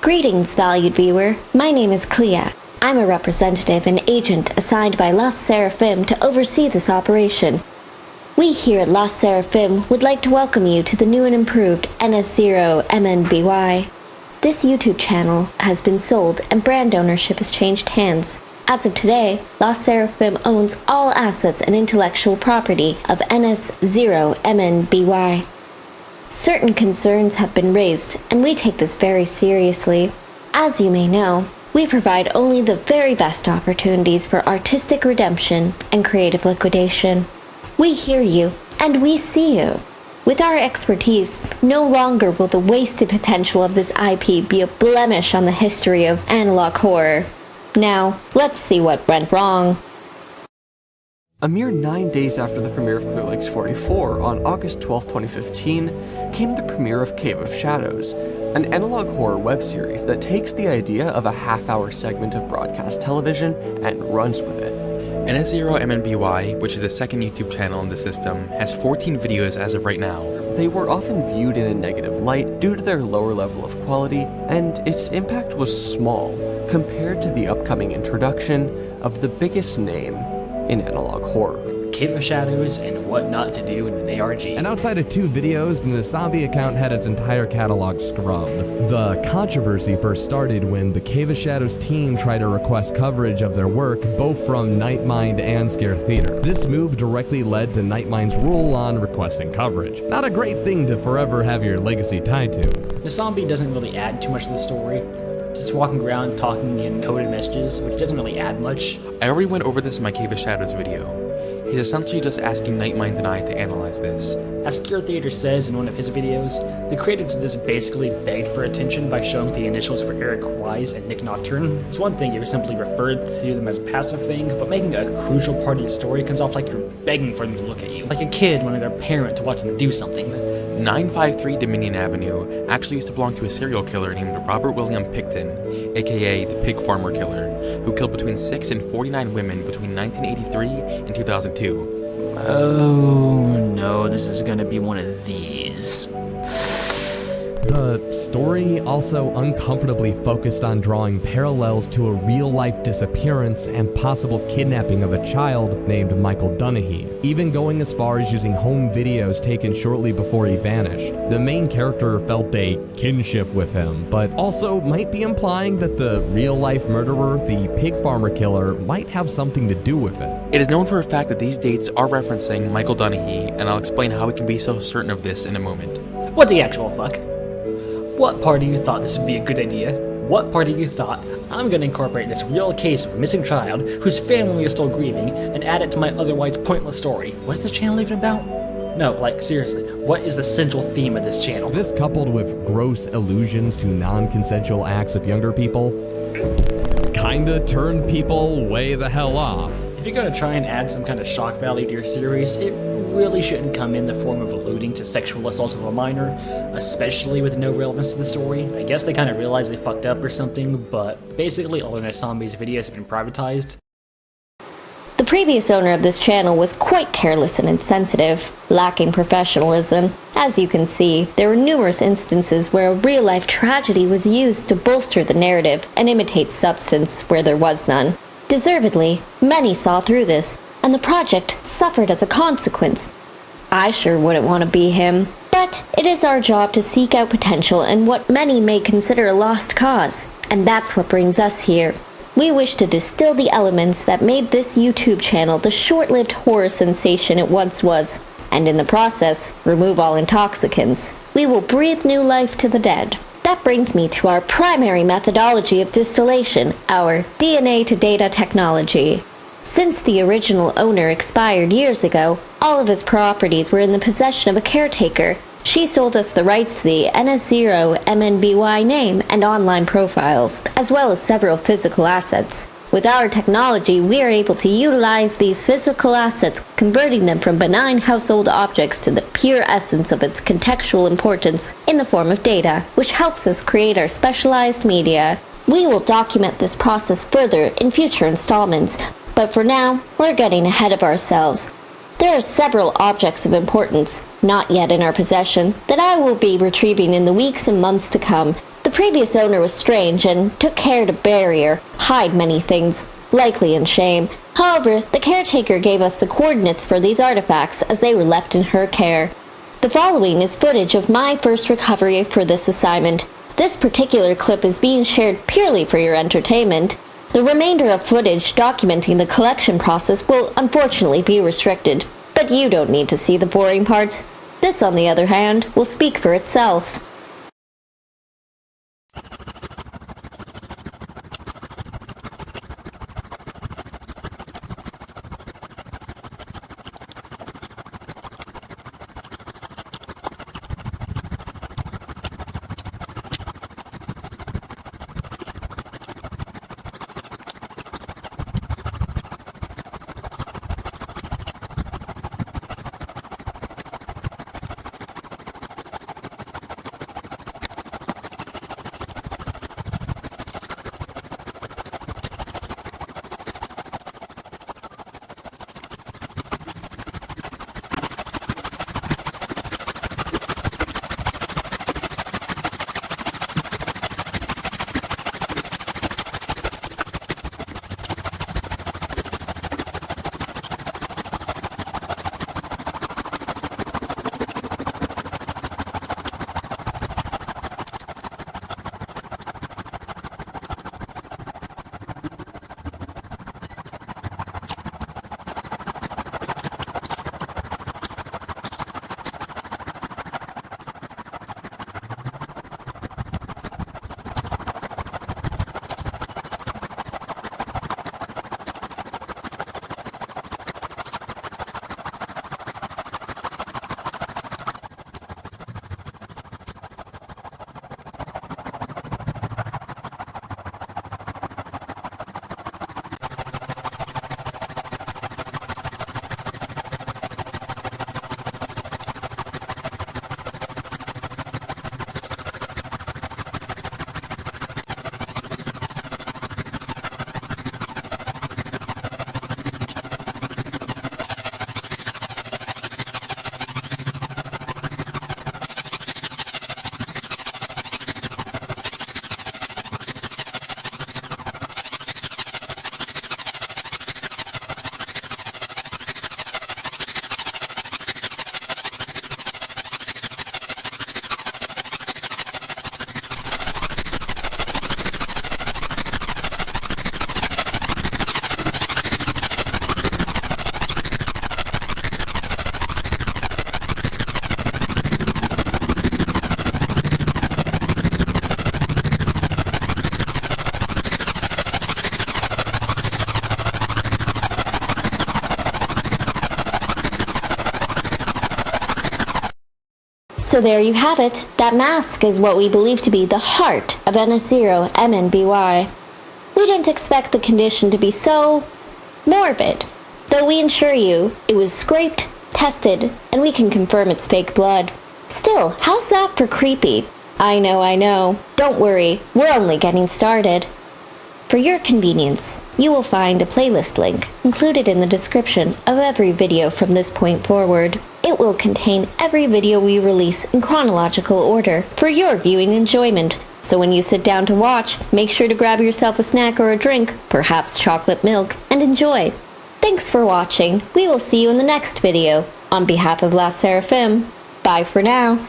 Greetings, valued viewer. My name is Clea. I'm a representative and agent assigned by LAS SERAPHIM to oversee this operation. We here at LAS SERAPHIM would like to welcome you to the new and improved NS0 MNBY. This YouTube channel has been sold and brand ownership has changed hands. As of today, LAS SERAPHIM owns all assets and intellectual property of NS0 MNBY. Certain concerns have been raised, and we take this very seriously. As you may know, we provide only the very best opportunities for artistic redemption and creative liquidation. We hear you, and we see you. With our expertise, no longer will the wasted potential of this IP be a blemish on the history of analog horror. Now, let's see what went wrong. A mere 9 days after the premiere of Clear Lakes 44, on August 12, 2015, came the premiere of Cave of Shadows, an analog horror web series that takes the idea of a half-hour segment of broadcast television and runs with it. NS0 MNBY, which is the second YouTube channel in the system, has 14 videos as of right now. They were often viewed in a negative light due to their lower level of quality, and its impact was small compared to the upcoming introduction of the biggest name in analog horror. Cave of Shadows and What Not to Do in an ARG. And outside of 2 videos, the NS0 account had its entire catalog scrubbed. The controversy first started when the Cave of Shadows team tried to request coverage of their work both from Nightmind and Scare Theater. This move directly led to Nightmind's rule on requesting coverage. Not a great thing to forever have your legacy tied to. NS0 doesn't really add too much to the story. Just walking around talking in coded messages, which doesn't really add much. I already went over this in my Cave of Shadows video. He's essentially just asking Nightmind and I to analyze this. As Scare Theater says in one of his videos, the creators of this basically begged for attention by showing the initials for Eric Wise and Nick Nocturne. It's one thing if you simply referred to them as a passive thing, but making a crucial part of your story comes off like you're begging for them to look at you. Like a kid wanting their parent to watch them do something. 953 Dominion Avenue actually used to belong to a serial killer named Robert William Picton, aka the Pig Farmer Killer, who killed between 6 and 49 women between 1983 and 2002. Oh no, this is gonna be one of these. The story also uncomfortably focused on drawing parallels to a real-life disappearance and possible kidnapping of a child named Michael Dunahee, even going as far as using home videos taken shortly before he vanished. The main character felt a kinship with him, but also might be implying that the real-life murderer, the Pig Farmer Killer, might have something to do with it. It is known for a fact that these dates are referencing Michael Dunahee, and I'll explain how we can be so certain of this in a moment. What the actual fuck? What part of you thought this would be a good idea? What part of you thought, I'm gonna incorporate this real case of a missing child whose family is still grieving and add it to my otherwise pointless story? What is this channel even about? No, like seriously, what is the central theme of this channel? This coupled with gross allusions to non-consensual acts of younger people kinda turned people way the hell off. If you're gonna try and add some kind of shock value to your series, it really shouldn't come in the form of alluding to sexual assault of a minor, especially with no relevance to the story. I guess they kind of realized they fucked up or something, but basically all of NS0's videos have been privatized. The previous owner of this channel was quite careless and insensitive, lacking professionalism. As you can see, there were numerous instances where a real-life tragedy was used to bolster the narrative and imitate substance where there was none. Deservedly, many saw through this, and the project suffered as a consequence. I sure wouldn't want to be him, but it is our job to seek out potential in what many may consider a lost cause, and that's what brings us here. We wish to distill the elements that made this YouTube channel the short-lived horror sensation it once was, and in the process, remove all intoxicants. We will breathe new life to the dead. That brings me to our primary methodology of distillation, our DNA to data technology. Since the original owner expired years ago, all of his properties were in the possession of a caretaker. She sold us the rights to the NS0 MNBY name and online profiles, as well as several physical assets. With our technology, we are able to utilize these physical assets, converting them from benign household objects to the pure essence of its contextual importance in the form of data, which helps us create our specialized media. We will document this process further in future installments, but for now, we're getting ahead of ourselves. There are several objects of importance, not yet in our possession, that I will be retrieving in the weeks and months to come. The previous owner was strange and took care to bury or hide many things, likely in shame. However, the caretaker gave us the coordinates for these artifacts as they were left in her care. The following is footage of my first recovery for this assignment. This particular clip is being shared purely for your entertainment. The remainder of footage documenting the collection process will unfortunately be restricted, but you don't need to see the boring parts. This, on the other hand, will speak for itself. So there you have it. That mask is what we believe to be the heart of NS0 MNBY. We didn't expect the condition to be so morbid, though we assure you it was scraped, tested, and we can confirm it's fake blood. Still, how's that for creepy? I know. Don't worry, we're only getting started. For your convenience, you will find a playlist link included in the description of every video from this point forward. It will contain every video we release in chronological order for your viewing enjoyment. So when you sit down to watch, make sure to grab yourself a snack or a drink, perhaps chocolate milk, and enjoy. Thanks for watching. We will see you in the next video. On behalf of LAS SERAPHIM, bye for now.